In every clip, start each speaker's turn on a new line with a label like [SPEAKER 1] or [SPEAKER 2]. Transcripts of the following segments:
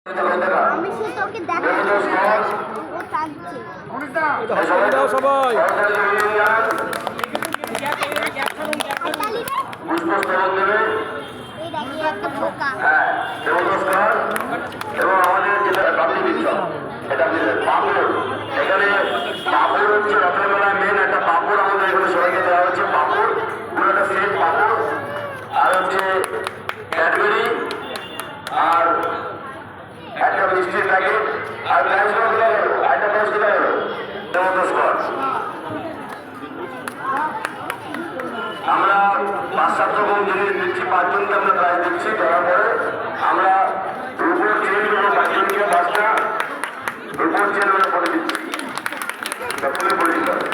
[SPEAKER 1] আমি সে তোকে দেখাচ্ছি ও কাঁদছে
[SPEAKER 2] সবাই
[SPEAKER 1] এই দেখি একটা বোকা
[SPEAKER 3] এবং আমাদের যেটা প্রাথমিক উৎসব এটা পাপড় এখানে পাপড় হচ্ছে রথের মেলায় মেন একটা পাপড় আমাদের এখানে সবাইকে দেওয়া হচ্ছে পাপড় পুরো একটা সেট পাপড় আর হচ্ছে ক্যাডবেরি আর একটা মিষ্টির প্যাকেট আর প্রাইস কোথায় গেল একটা প্রাইস কোথায় গেল আমরা 5-7 রকম জিনিস দিচ্ছি, 5 জনকে আমরা প্রাইজ দিচ্ছি। দেওয়ার পরে আমরা রূপোর চেন দেবো 5 জনকে 5টা রূপোর চেন আমরা করে দিচ্ছি, সকলে করে দিতে হবে।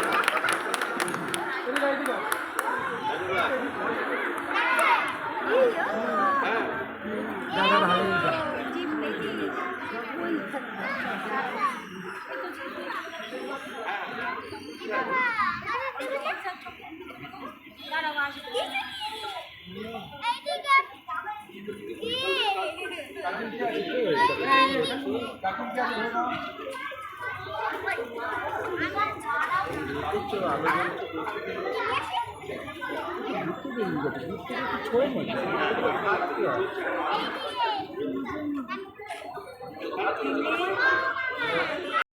[SPEAKER 1] ছড়ে